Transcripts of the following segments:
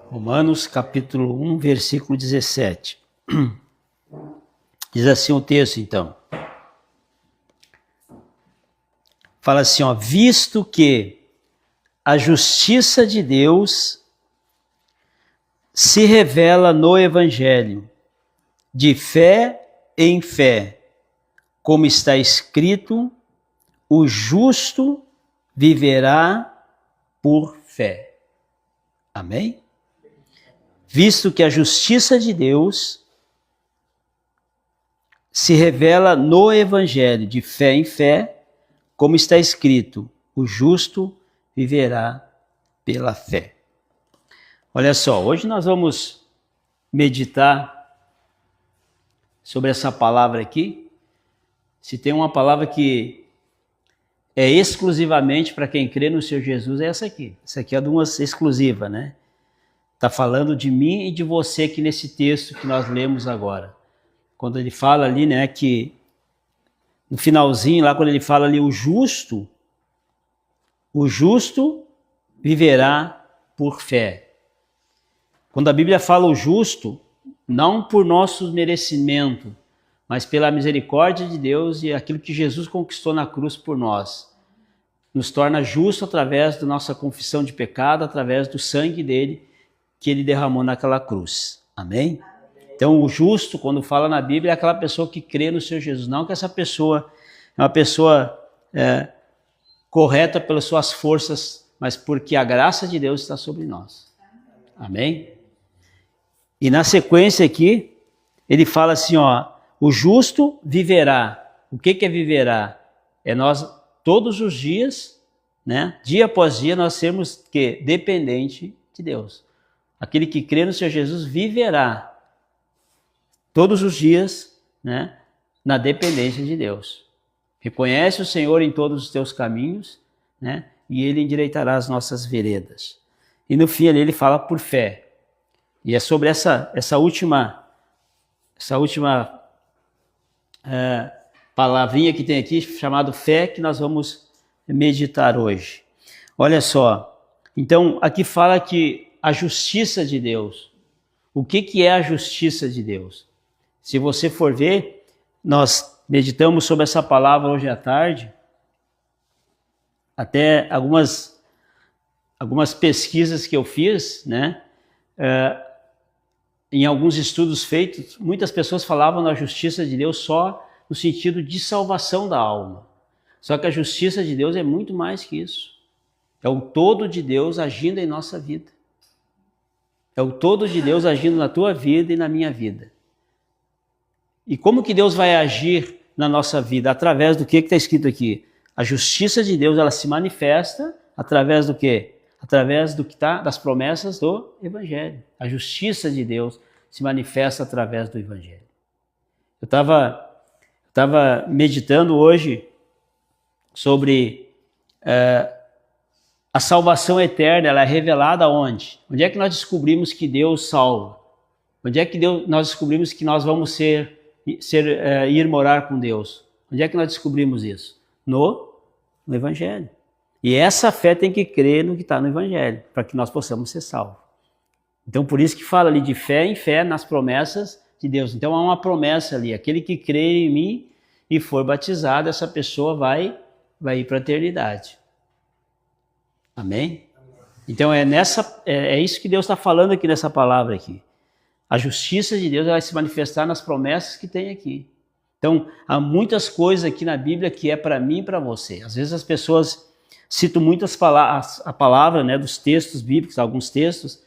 Romanos capítulo 1, versículo 17. Diz assim o texto, então. Fala assim, ó, visto que a justiça de Deus se revela no Evangelho, de fé em fé, como está escrito, o justo viverá por fé. Amém? Visto que a justiça de Deus se revela no Evangelho, de fé em fé, como está escrito, o justo viverá pela fé. Olha só, hoje nós vamos meditar sobre essa palavra aqui. Se tem uma palavra que é exclusivamente para quem crê no Senhor Jesus, é essa aqui. Essa aqui é de uma exclusiva, né? Está falando de mim e de você aqui nesse texto que nós lemos agora. Quando ele fala ali, né, que no finalzinho, lá quando ele fala ali o justo viverá por fé. Quando a Bíblia fala o justo, não por nosso merecimento, mas pela misericórdia de Deus e aquilo que Jesus conquistou na cruz por nós. Nos torna justo através da nossa confissão de pecado, através do sangue dele que ele derramou naquela cruz. Amém? Então o justo, quando fala na Bíblia, é aquela pessoa que crê no Senhor Jesus. Não que essa pessoa é uma pessoa correta pelas suas forças, mas porque a graça de Deus está sobre nós. Amém? E na sequência aqui, ele fala assim, ó, o justo viverá. O que é viverá? É nós, todos os dias, né, dia após dia, nós sermos dependente de Deus. Aquele que crê no Senhor Jesus viverá todos os dias, né, na dependência de Deus. Reconhece o Senhor em todos os teus caminhos, né, e Ele endireitará as nossas veredas. E no fim ali ele fala por fé. E é sobre essa última palavrinha que tem aqui, chamado fé, que nós vamos meditar hoje. Olha só, então aqui fala que a justiça de Deus. O que é a justiça de Deus? Se você for ver, nós meditamos sobre essa palavra hoje à tarde, até algumas pesquisas que eu fiz, né? Em alguns estudos feitos, muitas pessoas falavam da justiça de Deus só no sentido de salvação da alma. Só que a justiça de Deus é muito mais que isso. É o todo de Deus agindo em nossa vida. É o todo de Deus agindo na tua vida e na minha vida. E como que Deus vai agir na nossa vida? Através do que está escrito aqui? A justiça de Deus, ela se manifesta através do quê? Através do que está das promessas do Evangelho. A justiça de Deus se manifesta através do Evangelho. Eu estava meditando hoje sobre a salvação eterna. Ela é revelada onde? Onde é que nós descobrimos que Deus salva? Onde é que nós descobrimos que nós vamos ir morar com Deus? Onde é que nós descobrimos isso? No Evangelho. E essa fé tem que crer no que está no Evangelho, para que nós possamos ser salvos. Então, por isso que fala ali de fé em fé nas promessas de Deus. Então, há uma promessa ali. Aquele que crê em mim e for batizado, essa pessoa vai ir para a eternidade. Amém? Então, é isso que Deus está falando aqui nessa palavra aqui. A justiça de Deus vai se manifestar nas promessas que tem aqui. Então, há muitas coisas aqui na Bíblia que é para mim e para você. Às vezes as pessoas citam muitas palavras, a palavra, né, dos textos bíblicos, alguns textos,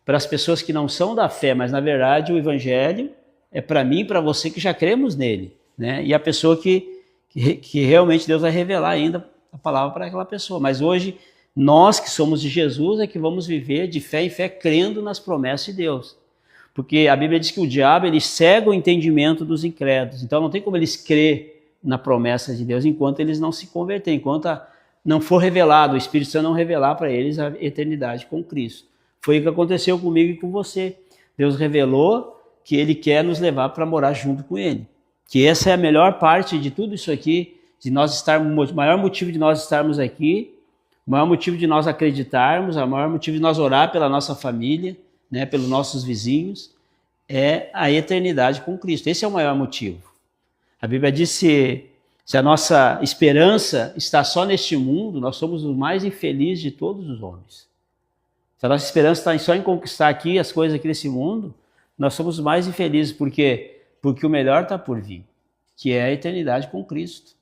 para as pessoas que não são da fé, mas na verdade o Evangelho é para mim e para você que já cremos nele, né? E a pessoa que realmente Deus vai revelar ainda a palavra para aquela pessoa. Mas hoje, nós que somos de Jesus é que vamos viver de fé em fé, crendo nas promessas de Deus. Porque a Bíblia diz que o diabo, ele cega o entendimento dos incrédulos. Então não tem como eles crer na promessa de Deus enquanto eles não se converterem, enquanto não for revelado, o Espírito Santo não revelar para eles a eternidade com Cristo. Foi o que aconteceu comigo e com você. Deus revelou que Ele quer nos levar para morar junto com Ele. Que essa é a melhor parte de tudo isso aqui, de nós estarmos, o maior motivo de nós estarmos aqui, o maior motivo de nós acreditarmos, o maior motivo de nós orar pela nossa família, né, pelos nossos vizinhos, é a eternidade com Cristo. Esse é o maior motivo. A Bíblia diz que se a nossa esperança está só neste mundo, nós somos os mais infelizes de todos os homens. Se a nossa esperança está só em conquistar aqui as coisas aqui nesse mundo, nós somos os mais infelizes. Por quê? Porque o melhor está por vir, que é a eternidade com Cristo.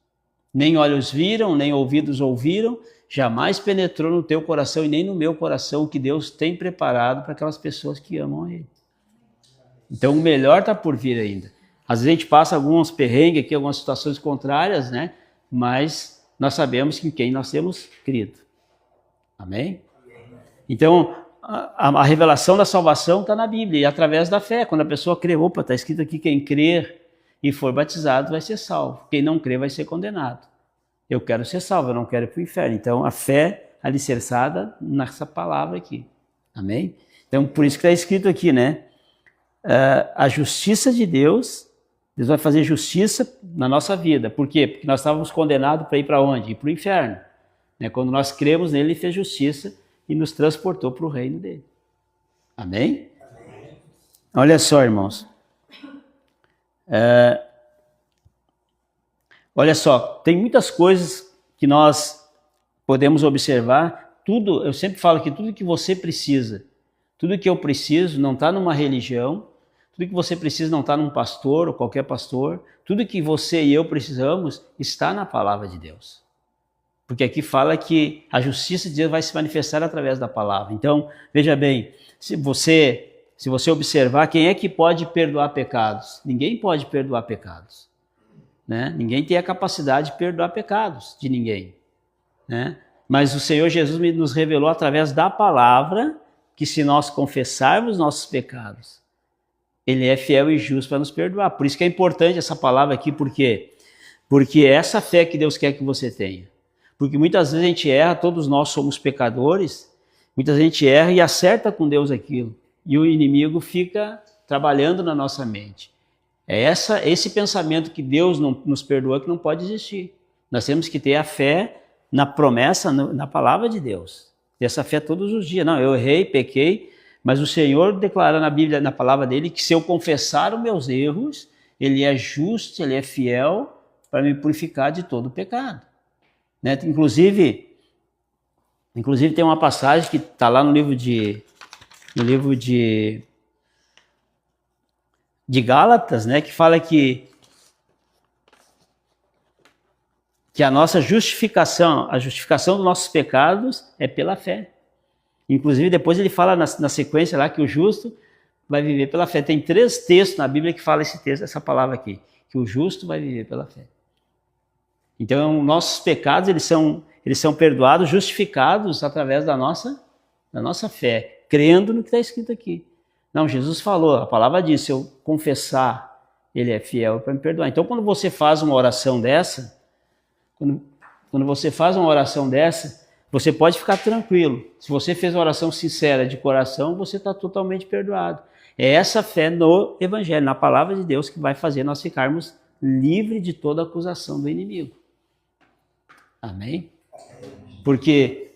Nem olhos viram, nem ouvidos ouviram, jamais penetrou no teu coração e nem no meu coração o que Deus tem preparado para aquelas pessoas que amam a Ele. Então o melhor está por vir ainda. Às vezes a gente passa alguns perrengues aqui, algumas situações contrárias, né? Mas nós sabemos que em quem nós temos crido. Amém? Então a revelação da salvação está na Bíblia e através da fé. Quando a pessoa crê, opa, está escrito aqui, quem crer e for batizado vai ser salvo. Quem não crê vai ser condenado. Eu quero ser salvo, eu não quero ir para o inferno. Então, a fé alicerçada nessa palavra aqui. Amém? Então, por isso que está escrito aqui, né? A justiça de Deus, Deus vai fazer justiça na nossa vida. Por quê? Porque nós estávamos condenados para ir para onde? Ir para o inferno. Né? Quando nós cremos nele, ele fez justiça e nos transportou para o reino dele. Amém? Amém. Olha só, irmãos. Olha só, tem muitas coisas que nós podemos observar. Tudo, eu sempre falo que tudo que você precisa, tudo que eu preciso não está numa religião, tudo que você precisa não está num pastor ou qualquer pastor, tudo que você e eu precisamos está na palavra de Deus. Porque aqui fala que a justiça de Deus vai se manifestar através da palavra. Então, veja bem, se você observar, quem é que pode perdoar pecados? Ninguém pode perdoar pecados. Né? Ninguém tem a capacidade de perdoar pecados de ninguém. Né? Mas o Senhor Jesus nos revelou através da palavra que se nós confessarmos nossos pecados, Ele é fiel e justo para nos perdoar. Por isso que é importante essa palavra aqui, por quê? Porque é essa fé que Deus quer que você tenha. Porque muitas vezes a gente erra, todos nós somos pecadores, muitas vezes a gente erra e acerta com Deus aquilo. E o inimigo fica trabalhando na nossa mente. É esse pensamento que Deus não nos perdoa que não pode existir. Nós temos que ter a fé na promessa, na palavra de Deus. Ter essa fé todos os dias. Não, eu errei, pequei, mas o Senhor declara na Bíblia, na palavra dele, que se eu confessar os meus erros, Ele é justo, Ele é fiel para me purificar de todo o pecado. Né? Inclusive tem uma passagem que está lá no livro de Gálatas, né, que fala que a nossa justificação, a justificação dos nossos pecados é pela fé. Inclusive depois ele fala na sequência lá que o justo vai viver pela fé. Tem 3 textos na Bíblia que fala essa palavra aqui, que o justo vai viver pela fé. Então nossos pecados eles são perdoados, justificados através da nossa fé, crendo no que está escrito aqui. Não, Jesus falou, a palavra diz, se eu confessar, Ele é fiel para me perdoar. Então, quando você faz uma oração dessa, você pode ficar tranquilo. Se você fez uma oração sincera de coração, você está totalmente perdoado. É essa fé no Evangelho, na palavra de Deus, que vai fazer nós ficarmos livres de toda acusação do inimigo. Amém? Porque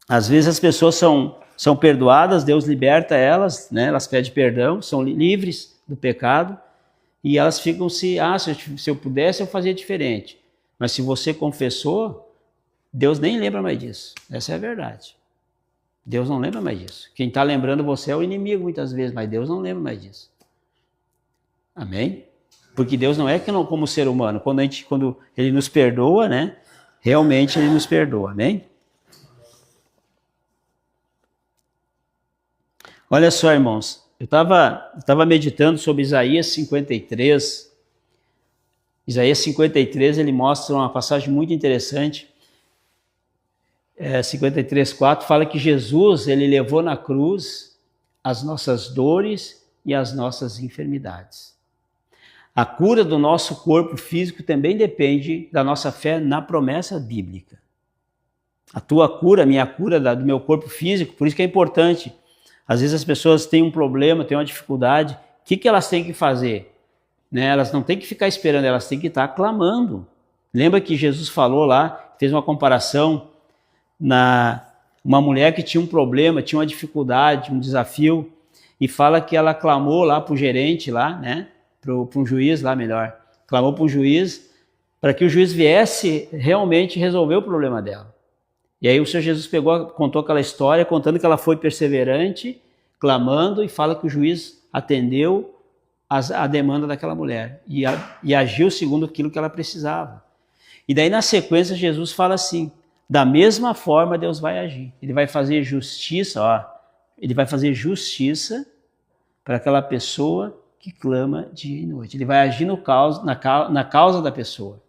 às vezes as pessoas são perdoadas, Deus liberta elas, né? Elas pedem perdão, são livres do pecado, e elas ficam se eu pudesse eu fazia diferente. Mas se você confessou, Deus nem lembra mais disso. Essa é a verdade. Deus não lembra mais disso. Quem está lembrando você é o inimigo muitas vezes, mas Deus não lembra mais disso. Amém? Porque Deus não é como ser humano. Quando Ele nos perdoa, né? Realmente Ele nos perdoa. Amém? Olha só, irmãos, eu estava meditando sobre Isaías 53. Isaías 53, ele mostra uma passagem muito interessante. 53:4 fala que Jesus, ele levou na cruz as nossas dores e as nossas enfermidades. A cura do nosso corpo físico também depende da nossa fé na promessa bíblica. A tua cura, a minha cura do meu corpo físico, por isso que é importante. Às vezes as pessoas têm um problema, têm uma dificuldade. O que elas têm que fazer? Né? Elas não têm que ficar esperando, elas têm que estar clamando. Lembra que Jesus falou lá, fez uma comparação uma mulher que tinha um problema, tinha uma dificuldade, um desafio, e fala que ela clamou lá para o gerente lá, né? Para um juiz lá, melhor. Clamou para um juiz para que o juiz viesse realmente resolver o problema dela. E aí o Senhor Jesus contou aquela história, contando que ela foi perseverante, clamando, e fala que o juiz atendeu a demanda daquela mulher e agiu segundo aquilo que ela precisava. E daí na sequência Jesus fala assim, da mesma forma Deus vai agir. Ele vai fazer justiça, ele vai fazer justiça para aquela pessoa que clama dia e noite. Ele vai agir na causa da pessoa.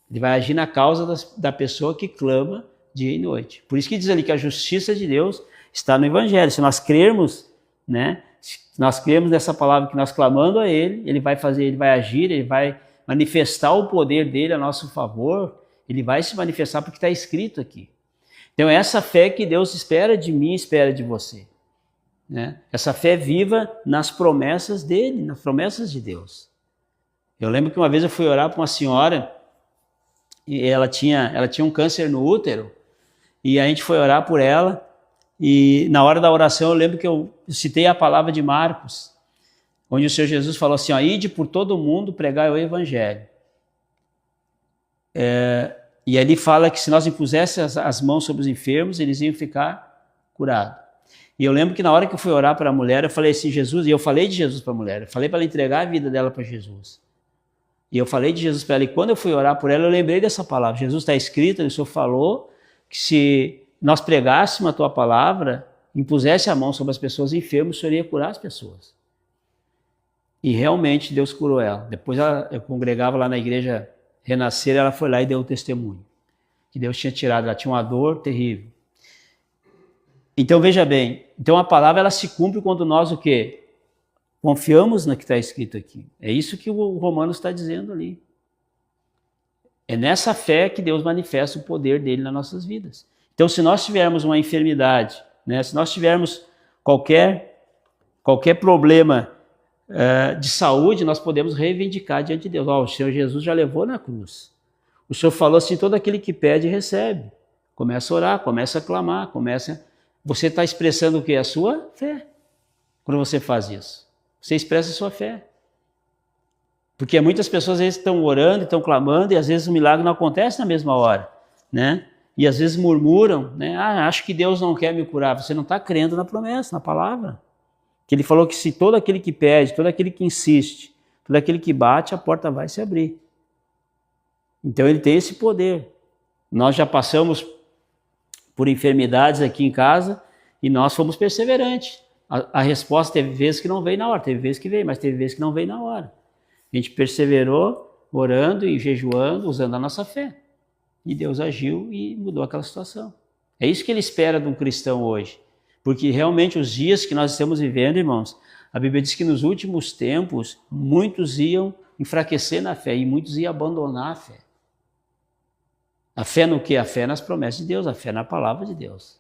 Ele vai agir na causa da pessoa que clama dia e noite. Por isso que diz ali que a justiça de Deus está no Evangelho. Se nós crermos, né? Se nós crermos nessa palavra que nós clamando a Ele, Ele vai fazer, Ele vai agir, Ele vai manifestar o poder dele a nosso favor. Ele vai se manifestar porque está escrito aqui. Então é essa fé que Deus espera de mim, espera de você. Né? Essa fé viva nas promessas dele, nas promessas de Deus. Eu lembro que uma vez eu fui orar para uma senhora e ela tinha um câncer no útero e a gente foi orar por ela e na hora da oração eu lembro que eu citei a palavra de Marcos, onde o Senhor Jesus falou assim, ide por todo mundo pregar o evangelho. E ali fala que se nós impuséssemos as mãos sobre os enfermos, eles iam ficar curados. E eu lembro que na hora que eu fui orar para a mulher, eu falei assim, Jesus, e eu falei de Jesus para a mulher, eu falei para ela entregar a vida dela para Jesus. E eu falei de Jesus para ela, e quando eu fui orar por ela, eu lembrei dessa palavra. Jesus está escrito, o Senhor falou que se nós pregássemos a tua palavra, impusesse a mão sobre as pessoas enfermas, o Senhor ia curar as pessoas. E realmente Deus curou ela. Depois eu congregava lá na igreja Renascer, ela foi lá e deu o testemunho. Que Deus tinha tirado, ela tinha uma dor terrível. Então veja bem, então a palavra ela se cumpre quando nós o quê? Confiamos no que está escrito aqui. É isso que o Romanos está dizendo ali. É nessa fé que Deus manifesta o poder dele nas nossas vidas. Então se nós tivermos uma enfermidade, né, se nós tivermos qualquer problema de saúde, nós podemos reivindicar diante de Deus. O Senhor Jesus já levou na cruz. O Senhor falou assim, todo aquele que pede, recebe. Começa a orar, começa a clamar, Você está expressando o quê? A sua fé. Quando você faz isso. Você expressa a sua fé. Porque muitas pessoas às vezes estão orando, estão clamando, e às vezes o milagre não acontece na mesma hora. Né? E às vezes murmuram, né? Acho que Deus não quer me curar. Você não está crendo na promessa, na palavra. Que ele falou que se todo aquele que pede, todo aquele que insiste, todo aquele que bate, a porta vai se abrir. Então ele tem esse poder. Nós já passamos por enfermidades aqui em casa e nós fomos perseverantes. A resposta teve vezes que não veio na hora, teve vezes que veio, mas teve vezes que não veio na hora. A gente perseverou, orando e jejuando, usando a nossa fé. E Deus agiu e mudou aquela situação. É isso que ele espera de um cristão hoje. Porque realmente os dias que nós estamos vivendo, irmãos, a Bíblia diz que nos últimos tempos, muitos iam enfraquecer na fé e muitos iam abandonar a fé. A fé no quê? A fé nas promessas de Deus, a fé na palavra de Deus.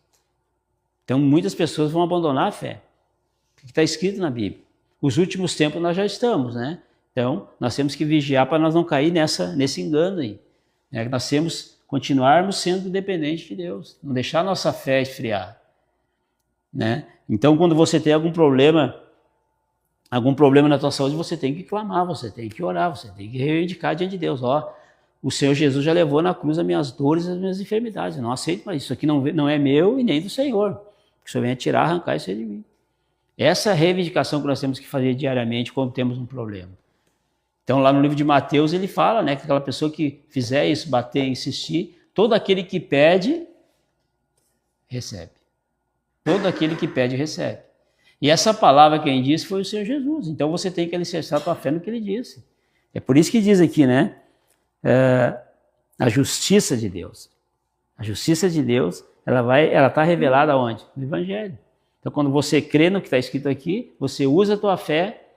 Então muitas pessoas vão abandonar a fé. O que está escrito na Bíblia? Os últimos tempos nós já estamos, né? Então nós temos que vigiar para nós não cair nesse engano aí. Né? Nós temos continuarmos sendo dependentes de Deus, não deixar a nossa fé esfriar. Né? Então, quando você tem algum problema na tua saúde, você tem que clamar, você tem que orar, você tem que reivindicar diante de Deus. O Senhor Jesus já levou na cruz as minhas dores e as minhas enfermidades. Eu não aceito mais isso aqui, não é meu e nem do Senhor. O Senhor venha tirar, arrancar isso aí de mim. Essa é a reivindicação que nós temos que fazer diariamente quando temos um problema. Então, lá no livro de Mateus, ele fala, né, que aquela pessoa que fizer isso, bater, insistir, todo aquele que pede, recebe. Todo aquele que pede, recebe. E essa palavra quem disse foi o Senhor Jesus. Então você tem que alicerçar a tua fé no que ele disse. É por isso que diz aqui, né? A justiça de Deus. A justiça de Deus, ela está revelada aonde? No Evangelho. Então quando você crê no que está escrito aqui, você usa a tua fé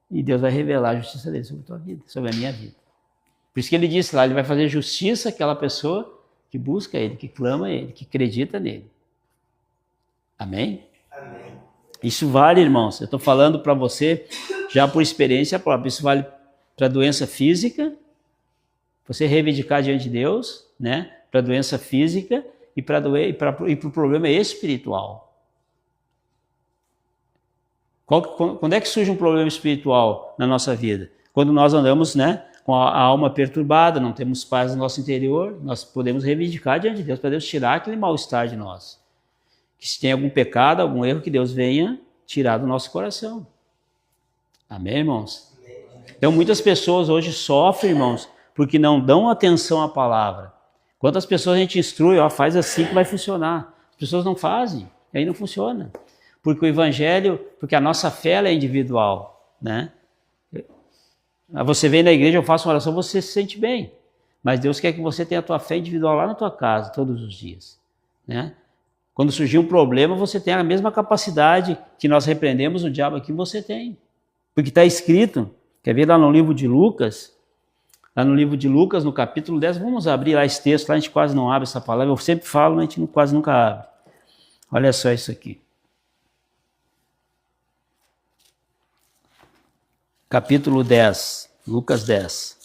e Deus vai revelar a justiça dele sobre a tua vida, sobre a minha vida. Por isso que ele disse lá, ele vai fazer justiça àquela pessoa que busca ele, que clama ele, que acredita nele. Amém? Amém. Isso vale, irmãos, eu estou falando para você já por experiência própria, isso vale para a doença física, você reivindicar diante de Deus, né? Para a doença física, e para o problema espiritual. Quando é que surge um problema espiritual na nossa vida? Quando nós andamos, né, com a alma perturbada, não temos paz no nosso interior, nós podemos reivindicar diante de Deus, para Deus tirar aquele mal-estar de nós. Que se tem algum pecado, algum erro, que Deus venha tirar do nosso coração. Amém, irmãos? Então, muitas pessoas hoje sofrem, irmãos, porque não dão atenção à palavra. Quantas pessoas a gente instrui, ó, faz assim que vai funcionar. As pessoas não fazem, e aí não funciona. Porque o evangelho, porque a nossa fé ela é individual, né? Você vem na igreja, eu faço uma oração, você se sente bem. Mas Deus quer que você tenha a tua fé individual lá na tua casa, todos os dias, né? Quando surgir um problema, você tem a mesma capacidade que nós repreendemos o diabo aqui, você tem. Porque está escrito, quer ver lá no livro de Lucas? Lá no livro de Lucas, no capítulo 10, vamos abrir lá esse texto, lá a gente quase não abre essa palavra, eu sempre falo, mas a gente quase nunca abre. Olha só isso aqui. Capítulo 10, Lucas 10.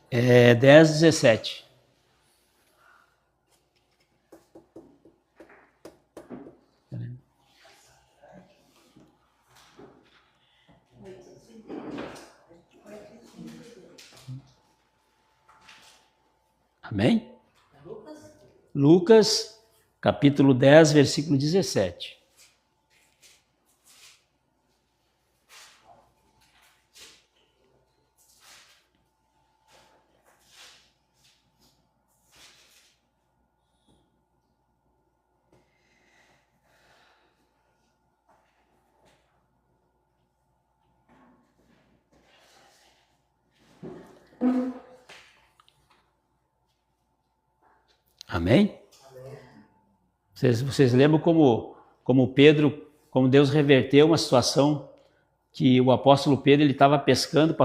É 10, 17. Amém? Lucas, capítulo 10, versículo 17. Amém? Vocês lembram como Pedro, como Deus reverteu uma situação que o apóstolo Pedro ele estava pescando,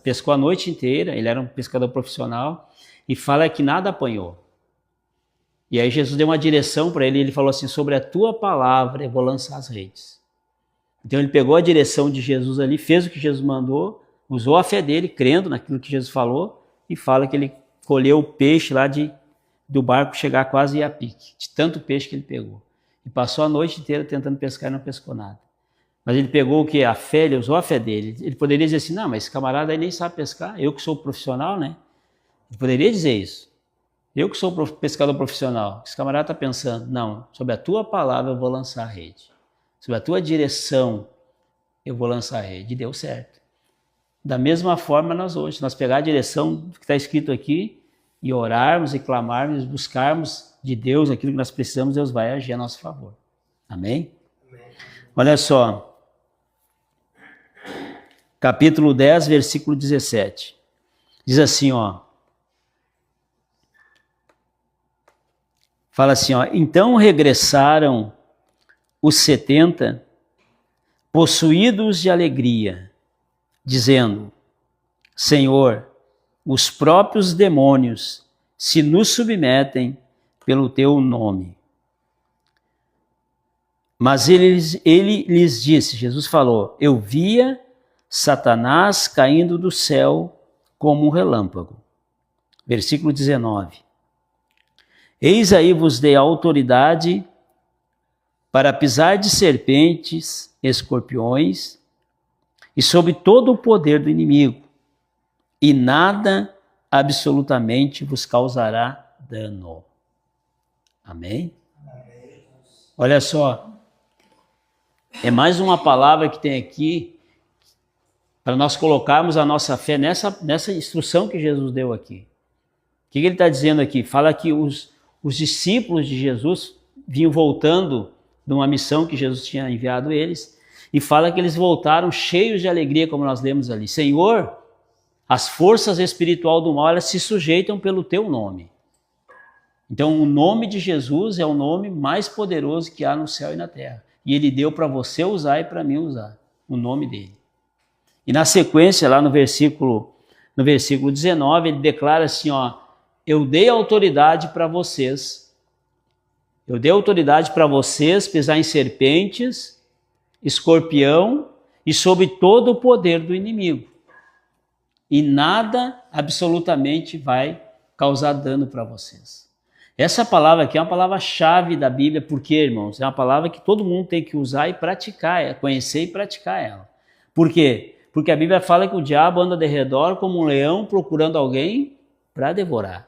pescou a noite inteira, ele era um pescador profissional, e fala que nada apanhou. E aí Jesus deu uma direção para ele, e ele falou assim, sobre a tua palavra eu vou lançar as redes. Então ele pegou a direção de Jesus ali, fez o que Jesus mandou, usou a fé dele, crendo naquilo que Jesus falou, e fala que ele colheu o peixe lá do barco chegar quase a pique, de tanto peixe que ele pegou. E passou a noite inteira tentando pescar e não pescou nada. Mas ele pegou o que? A fé, ele usou a fé dele. Ele poderia dizer assim, não, mas esse camarada aí nem sabe pescar, eu que sou profissional, né? Ele poderia dizer isso. Eu que sou pescador profissional. Esse camarada está pensando, não, sobre a tua palavra eu vou lançar a rede. Sobre a tua direção eu vou lançar a rede. E deu certo. Da mesma forma nós hoje, nós pegar a direção que está escrito aqui e orarmos e clamarmos, buscarmos de Deus aquilo que nós precisamos, Deus vai agir a nosso favor. Amém? Amém. Olha só. Capítulo 10, versículo 17. Diz assim, ó. Fala assim, ó. Então regressaram os 70, possuídos de alegria, dizendo, Senhor, os próprios demônios se nos submetem pelo teu nome. Mas ele lhes disse, Jesus falou, eu via Satanás caindo do céu como um relâmpago. Versículo 19. Eis aí vos dei autoridade para pisar de serpentes, escorpiões e sobre todo o poder do inimigo, e nada absolutamente vos causará dano. Amém? Amém? Olha só, é mais uma palavra que tem aqui para nós colocarmos a nossa fé nessa instrução que Jesus deu aqui. O que ele está dizendo aqui? Fala que os discípulos de Jesus vinham voltando de uma missão que Jesus tinha enviado eles, e fala que eles voltaram cheios de alegria, como nós lemos ali. Senhor, as forças espirituais do mal, elas se sujeitam pelo teu nome. Então, o nome de Jesus é o nome mais poderoso que há no céu e na terra. E ele deu para você usar e para mim usar, o nome dele. E na sequência, lá no versículo no versículo 19, ele declara assim, ó, eu dei autoridade para vocês. Eu dei autoridade para vocês pisar em serpentes, escorpião e sobre todo o poder do inimigo. E nada absolutamente vai causar dano para vocês. Essa palavra aqui é uma palavra-chave da Bíblia, porque, irmãos, é uma palavra que todo mundo tem que usar e praticar, conhecer e praticar ela. Por quê? Porque a Bíblia fala que o diabo anda de redor como um leão procurando alguém para devorar.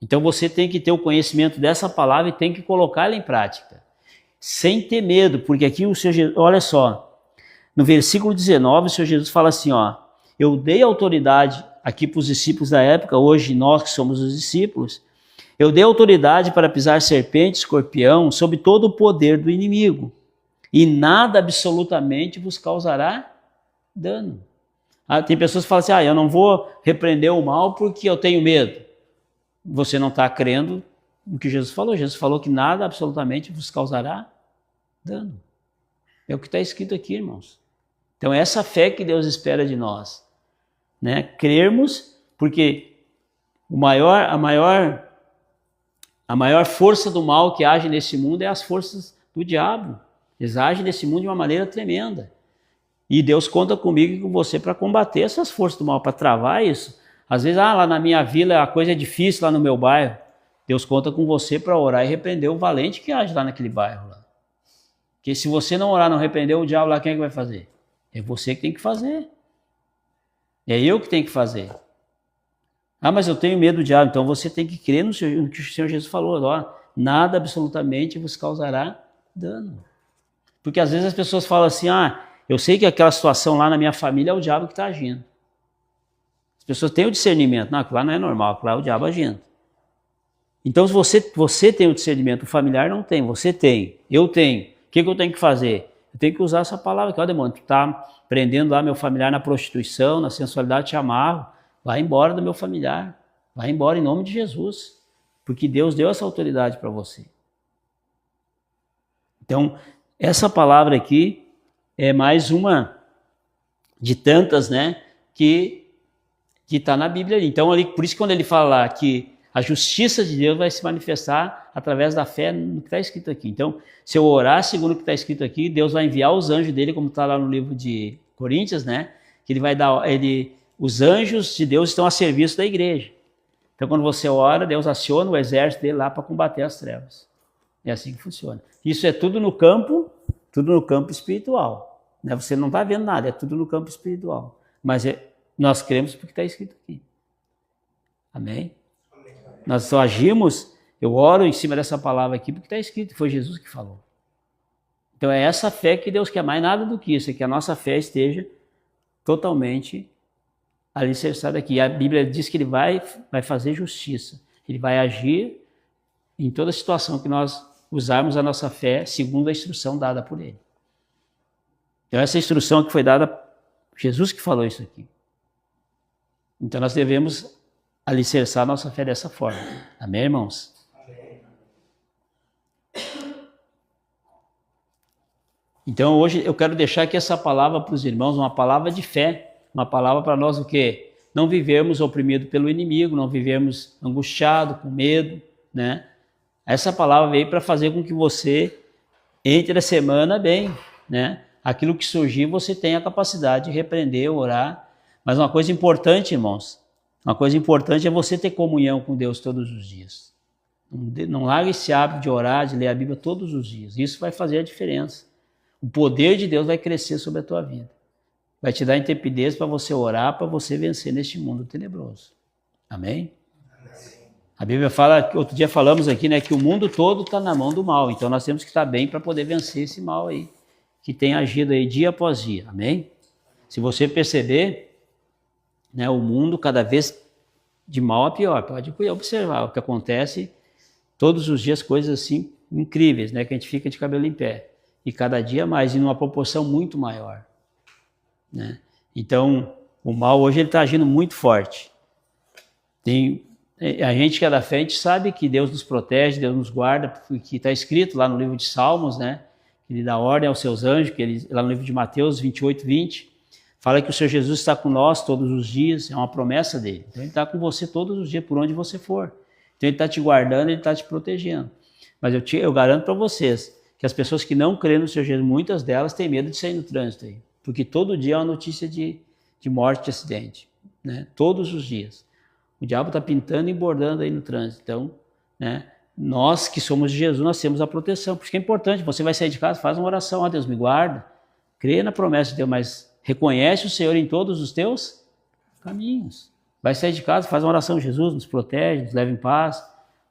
Então você tem que ter o conhecimento dessa palavra e tem que colocá-la em prática, sem ter medo, porque aqui o Senhor Jesus, olha só, no versículo 19 o Senhor Jesus fala assim, ó, eu dei autoridade aqui para os discípulos da época, hoje nós que somos os discípulos, eu dei autoridade para pisar serpente, escorpião, sob todo o poder do inimigo, e nada absolutamente vos causará dano. Tem pessoas que falam assim, eu não vou repreender o mal porque eu tenho medo. Você não está crendo no que Jesus falou. Jesus falou que nada absolutamente vos causará dano. É o que está escrito aqui, irmãos. Então, essa fé que Deus espera de nós, né? Crermos, porque a maior força do mal que age nesse mundo é as forças do diabo. Eles agem nesse mundo de uma maneira tremenda. E Deus conta comigo e com você para combater essas forças do mal, para travar isso. Às vezes, lá na minha vila a coisa é difícil, lá no meu bairro. Deus conta com você para orar e repreender o valente que age lá naquele bairro. Lá. Porque se você não orar, não repreender o diabo lá, quem é que vai fazer? É você que tem que fazer. É eu que tenho que fazer. Mas eu tenho medo do diabo. Então você tem que crer no que o Senhor Jesus falou. Ó, nada absolutamente vos causará dano. Porque às vezes as pessoas falam assim, eu sei que aquela situação lá na minha família é o diabo que está agindo. As pessoas têm o discernimento. Não, aquilo lá não é normal, aquilo lá é o diabo agindo. Então, se você tem o discernimento, o familiar não tem, você tem, eu tenho. O que eu tenho que fazer? Eu tenho que usar essa palavra aqui. Ó, demônio, tu está prendendo lá meu familiar na prostituição, na sensualidade, te amarro. Vai embora do meu familiar. Vai embora em nome de Jesus. Porque Deus deu essa autoridade para você. Então, essa palavra aqui é mais uma de tantas, né, que está na Bíblia ali. Então, por isso que quando ele fala que a justiça de Deus vai se manifestar através da fé no que está escrito aqui. Então, se eu orar segundo o que está escrito aqui, Deus vai enviar os anjos dele, como está lá no livro de Coríntios, né, que ele vai dar, os anjos de Deus estão a serviço da igreja. Então, quando você ora, Deus aciona o exército dele lá para combater as trevas. É assim que funciona. Isso é tudo no campo espiritual. Né? Você não está vendo nada, é tudo no campo espiritual. Mas nós cremos porque está escrito aqui. Amém? Amém? Nós só agimos, eu oro em cima dessa palavra aqui porque está escrito, foi Jesus que falou. Então é essa fé que Deus quer, mais nada do que isso, é que a nossa fé esteja totalmente alicerçada aqui. A Bíblia diz que ele vai fazer justiça, ele vai agir em toda situação que nós usarmos a nossa fé segundo a instrução dada por ele. Então essa instrução que foi dada, Jesus que falou isso aqui. Então nós devemos alicerçar a nossa fé dessa forma. Amém, irmãos? Amém. Então hoje eu quero deixar aqui essa palavra para os irmãos, uma palavra de fé, uma palavra para nós o quê? Não vivermos oprimidos pelo inimigo, não vivermos angustiados, com medo, né? Essa palavra veio para fazer com que você entre a semana bem, né? Aquilo que surgir você tem a capacidade de repreender, orar. Mas uma coisa importante, irmãos, uma coisa importante é você ter comunhão com Deus todos os dias. Não larga esse hábito de orar, de ler a Bíblia todos os dias. Isso vai fazer a diferença. O poder de Deus vai crescer sobre a tua vida. Vai te dar intrepidez para você orar, para você vencer neste mundo tenebroso. Amém? A Bíblia fala, outro dia falamos aqui, né, que o mundo todo está na mão do mal. Então nós temos que estar bem para poder vencer esse mal aí, que tem agido aí dia após dia. Amém? Se você perceber, né, o mundo cada vez de mal a pior. Pode observar o que acontece todos os dias, coisas assim incríveis, né, que a gente fica de cabelo em pé. E cada dia mais, e numa proporção muito maior. Né? Então, o mal hoje está agindo muito forte. A gente que é da fé, a gente sabe que Deus nos protege, Deus nos guarda, porque está escrito lá no livro de Salmos, né? Ele dá ordem aos seus anjos, lá no livro de Mateus 28, 20, Fala que o Senhor Jesus está com nós todos os dias, é uma promessa dele. Então ele está com você todos os dias, por onde você for. Então ele está te guardando, ele está te protegendo. Mas eu garanto para vocês que as pessoas que não creem no Senhor Jesus, muitas delas têm medo de sair no trânsito aí. Porque todo dia é uma notícia de morte, de acidente. Né? Todos os dias. O diabo está pintando e bordando aí no trânsito. Então, né, nós que somos de Jesus, nós temos a proteção. Por isso que é importante, você vai sair de casa, faz uma oração, ó Deus, me guarda. Crê na promessa de Deus, mas reconhece o Senhor em todos os teus caminhos. Vai sair de casa, faz uma oração, Jesus nos protege, nos leva em paz,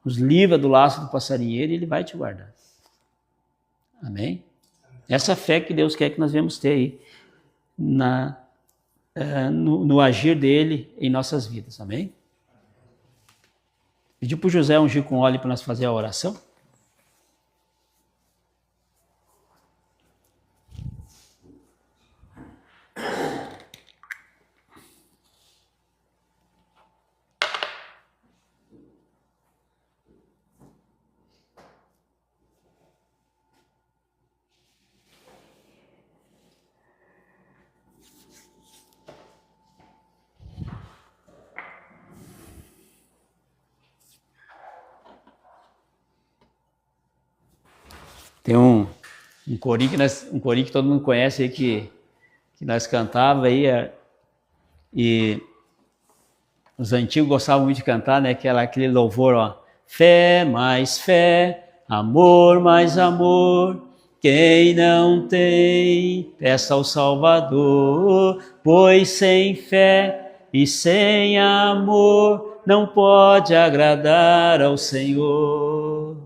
nos livra do laço do passarinheiro e Ele vai te guardar. Amém? Essa fé que Deus quer que nós venhamos ter aí no agir dEle em nossas vidas. Amém? Pedi para o José ungir com óleo para nós fazer a oração. Tem um corinho que todo mundo conhece aí que nós cantava aí, e os antigos gostavam muito de cantar, né? Aquele louvor, ó. Fé mais fé, amor mais amor, quem não tem, peça ao Salvador, pois sem fé e sem amor não pode agradar ao Senhor.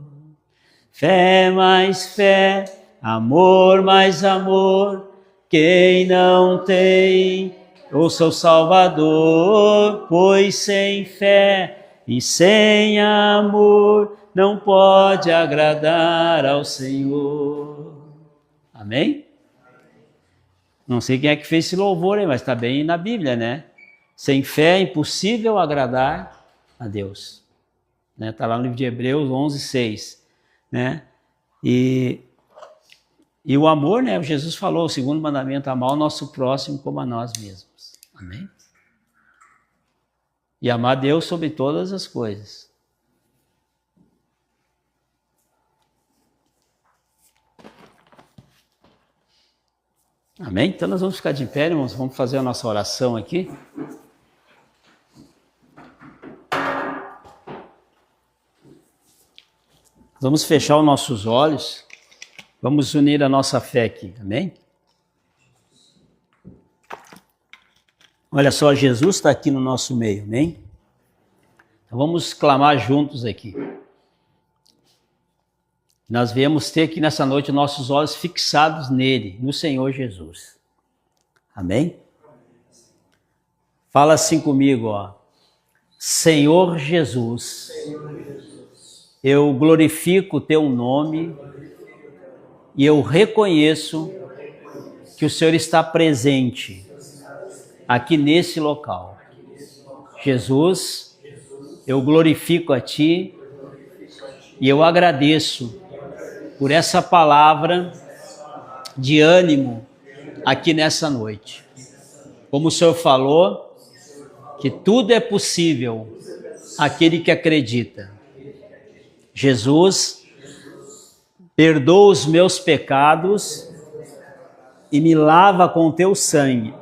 Fé mais fé, amor mais amor, quem não tem, ouça o Salvador, pois sem fé e sem amor não pode agradar ao Senhor. Amém? Não sei quem é que fez esse louvor aí, mas está bem na Bíblia, né? Sem fé é impossível agradar a Deus. Está lá no livro de Hebreus 11:6. Né? E o amor, né? Jesus falou, o segundo mandamento, amar o nosso próximo como a nós mesmos. Amém? E amar Deus sobre todas as coisas. Amém? Então nós vamos ficar de pé, irmãos, vamos fazer a nossa oração aqui. Vamos fechar os nossos olhos, vamos unir a nossa fé aqui, amém? Olha só, Jesus está aqui no nosso meio, amém? Então vamos clamar juntos aqui. Nós viemos ter aqui nessa noite nossos olhos fixados nele, no Senhor Jesus. Amém? Fala assim comigo, ó. Senhor Jesus. Eu glorifico o teu nome e eu reconheço que o Senhor está presente aqui nesse local. Jesus, eu glorifico a ti e eu agradeço por essa palavra de ânimo aqui nessa noite. Como o Senhor falou, que tudo é possível àquele que acredita. Jesus, perdoa os meus pecados e me lava com o teu sangue.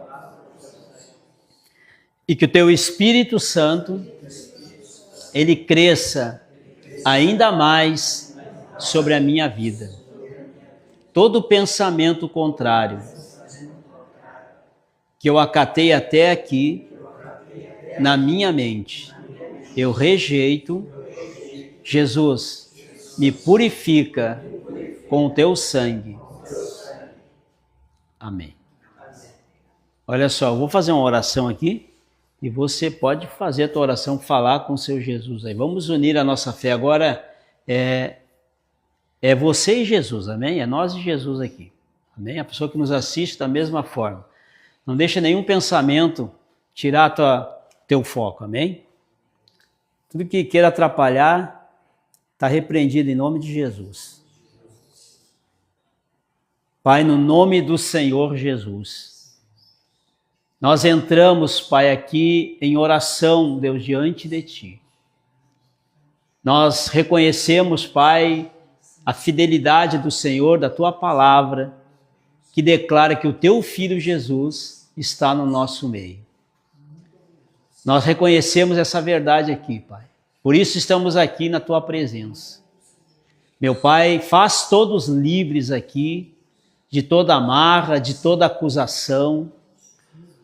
E que o teu Espírito Santo, ele cresça ainda mais sobre a minha vida. Todo pensamento contrário que eu acatei até aqui na minha mente, eu rejeito. Jesus, me purifica com o teu sangue. Amém. Olha só, eu vou fazer uma oração aqui e você pode fazer a tua oração, falar com o seu Jesus aí. Vamos unir a nossa fé. Agora é você e Jesus, amém? É nós e Jesus aqui, amém? A pessoa que nos assiste da mesma forma. Não deixa nenhum pensamento tirar teu foco, amém? Tudo que queira atrapalhar, está repreendido em nome de Jesus. Pai, no nome do Senhor Jesus, Nós entramos, Pai, aqui em oração, Deus, diante de Ti. Nós reconhecemos, Pai, a fidelidade do Senhor, da Tua palavra, que declara que o Teu Filho Jesus está no nosso meio. Nós reconhecemos essa verdade aqui, Pai. Por isso estamos aqui na Tua presença. Meu Pai, faz todos livres aqui de toda amarra, de toda acusação.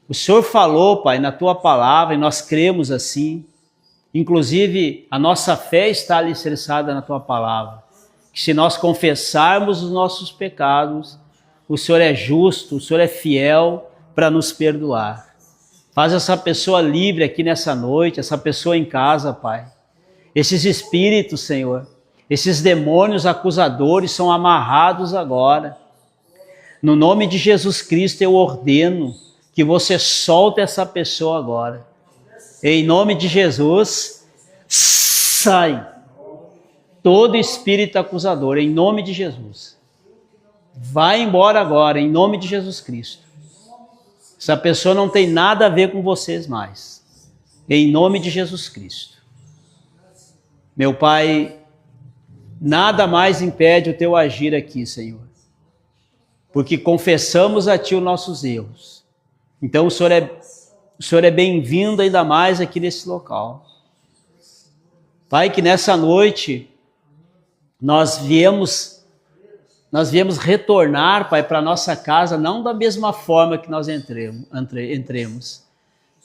O Senhor falou, Pai, na Tua palavra, e nós cremos assim. Inclusive, a nossa fé está alicerçada na Tua palavra. Que se nós confessarmos os nossos pecados, o Senhor é justo, o Senhor é fiel para nos perdoar. Faz essa pessoa livre aqui nessa noite, essa pessoa em casa, Pai. Esses espíritos, Senhor, esses demônios acusadores são amarrados agora. No nome de Jesus Cristo eu ordeno que você solte essa pessoa agora. Em nome de Jesus, sai todo espírito acusador, em nome de Jesus. Vai embora agora, em nome de Jesus Cristo. Essa pessoa não tem nada a ver com vocês mais. Em nome de Jesus Cristo. Meu Pai, nada mais impede o Teu agir aqui, Senhor. Porque confessamos a Ti os nossos erros. Então o Senhor é bem-vindo ainda mais aqui nesse local. Pai, que nessa noite nós viemos retornar, Pai, para a nossa casa, não da mesma forma que nós entremos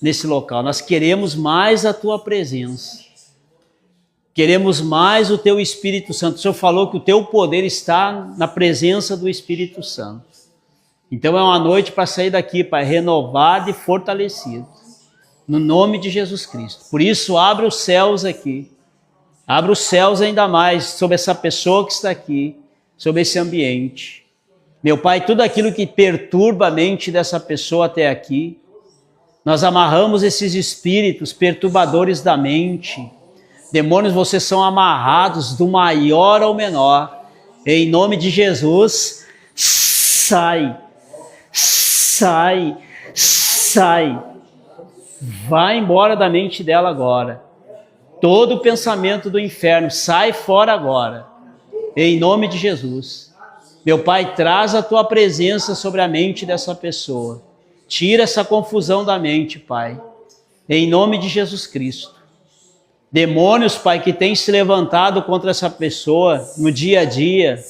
nesse local. Nós queremos mais a Tua presença. Queremos mais o Teu Espírito Santo. O Senhor falou que o Teu poder está na presença do Espírito Santo. Então é uma noite para sair daqui, Pai, renovado e fortalecido. No nome de Jesus Cristo. Por isso, abre os céus aqui. Abre os céus ainda mais sobre essa pessoa que está aqui, sobre esse ambiente. Meu Pai, tudo aquilo que perturba a mente dessa pessoa até aqui, nós amarramos esses espíritos perturbadores da mente. Demônios, vocês são amarrados do maior ao menor. Em nome de Jesus, sai, sai, sai. Vai embora da mente dela agora. Todo pensamento do inferno, sai fora agora. Em nome de Jesus. Meu Pai, traz a Tua presença sobre a mente dessa pessoa. Tira essa confusão da mente, Pai. Em nome de Jesus Cristo. Demônios, Pai, que têm se levantado contra essa pessoa no dia a dia,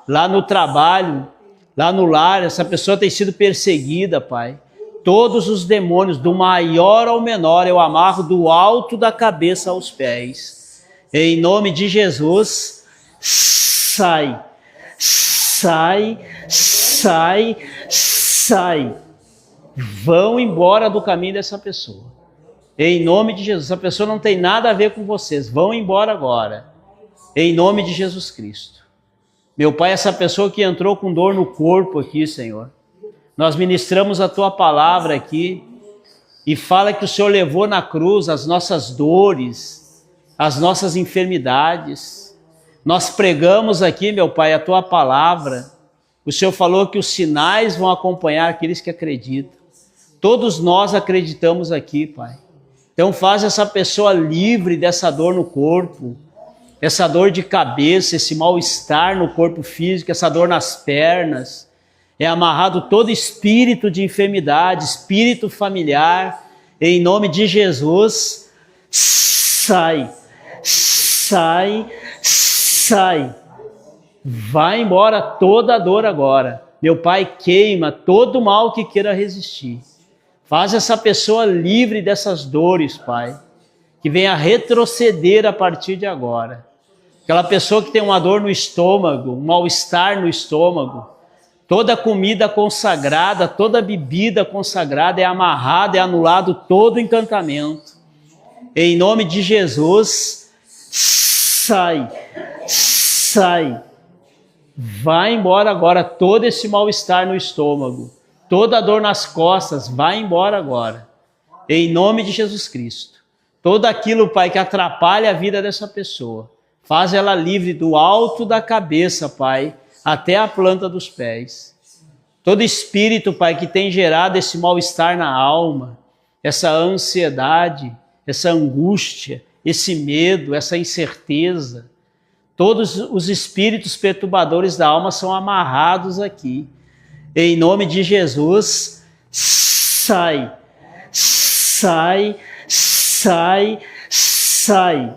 lá no trabalho, lá no lar, essa pessoa tem sido perseguida, Pai. Todos os demônios, do maior ao menor, eu amarro do alto da cabeça aos pés. Em nome de Jesus, sai, sai, sai, sai. Vão embora do caminho dessa pessoa. Em nome de Jesus, essa pessoa não tem nada a ver com vocês. Vão embora agora. Em nome de Jesus Cristo. Meu Pai, essa pessoa que entrou com dor no corpo aqui, Senhor. Nós ministramos a Tua palavra aqui e fala que o Senhor levou na cruz as nossas dores, as nossas enfermidades. Nós pregamos aqui, meu Pai, a Tua palavra. O Senhor falou que os sinais vão acompanhar aqueles que acreditam. Todos nós acreditamos aqui, Pai. Então faz essa pessoa livre dessa dor no corpo, essa dor de cabeça, esse mal-estar no corpo físico, essa dor nas pernas. É amarrado todo espírito de enfermidade, espírito familiar, em nome de Jesus. Sai, sai, sai. Vai embora toda a dor agora. Meu Pai, queima todo mal que queira resistir. Faz essa pessoa livre dessas dores, Pai, que venha retroceder a partir de agora. Aquela pessoa que tem uma dor no estômago, um mal-estar no estômago, toda comida consagrada, toda bebida consagrada é amarrada, é anulado todo encantamento. Em nome de Jesus, sai, sai. Vai embora agora todo esse mal-estar no estômago. Toda a dor nas costas, vai embora agora. Em nome de Jesus Cristo. Todo aquilo, Pai, que atrapalha a vida dessa pessoa. Faz ela livre do alto da cabeça, Pai, até a planta dos pés. Todo espírito, Pai, que tem gerado esse mal-estar na alma, essa ansiedade, essa angústia, esse medo, essa incerteza, todos os espíritos perturbadores da alma são amarrados aqui. Em nome de Jesus, sai, sai, sai, sai.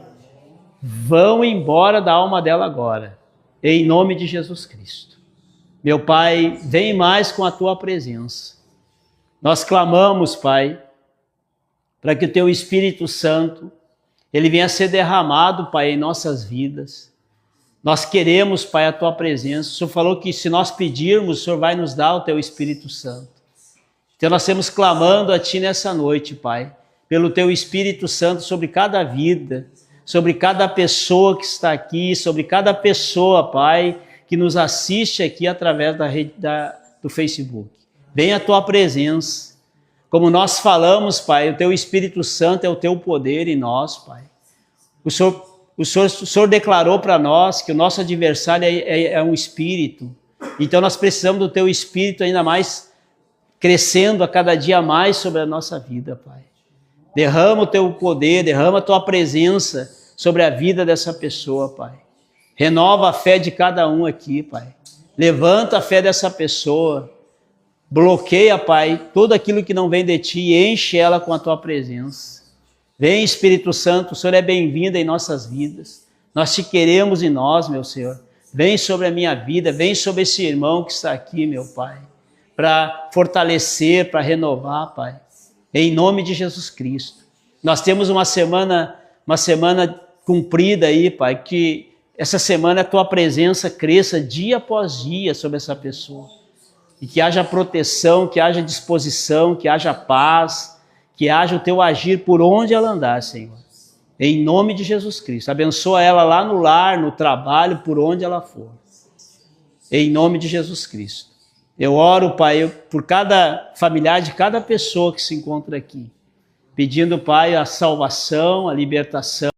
Vão embora da alma dela agora, em nome de Jesus Cristo. Meu Pai, vem mais com a Tua presença. Nós clamamos, Pai, para que o Teu Espírito Santo, ele venha ser derramado, Pai, em nossas vidas. Nós queremos, Pai, a Tua presença. O Senhor falou que se nós pedirmos, o Senhor vai nos dar o Teu Espírito Santo. Então nós estamos clamando a Ti nessa noite, Pai, pelo Teu Espírito Santo sobre cada vida, sobre cada pessoa que está aqui, sobre cada pessoa, Pai, que nos assiste aqui através da rede do Facebook. Venha a Tua presença. Como nós falamos, Pai, o Teu Espírito Santo é o Teu poder em nós, Pai. O Senhor declarou para nós que o nosso adversário é um espírito. Então nós precisamos do Teu Espírito ainda mais crescendo a cada dia mais sobre a nossa vida, Pai. Derrama o Teu poder, derrama a Tua presença sobre a vida dessa pessoa, Pai. Renova a fé de cada um aqui, Pai. Levanta a fé dessa pessoa. Bloqueia, Pai, tudo aquilo que não vem de Ti e enche ela com a Tua presença. Vem, Espírito Santo, o Senhor é bem-vindo em nossas vidas. Nós Te queremos em nós, meu Senhor. Vem sobre a minha vida, vem sobre esse irmão que está aqui, meu Pai, para fortalecer, para renovar, Pai. Em nome de Jesus Cristo. Nós temos uma semana cumprida aí, Pai, que essa semana a Tua presença cresça dia após dia sobre essa pessoa. E que haja proteção, que haja disposição, que haja paz, que haja o Teu agir por onde ela andar, Senhor. Em nome de Jesus Cristo. Abençoa ela lá no lar, no trabalho, por onde ela for. Em nome de Jesus Cristo. Eu oro, Pai, por cada familiar de cada pessoa que se encontra aqui. Pedindo, Pai, a salvação, a libertação.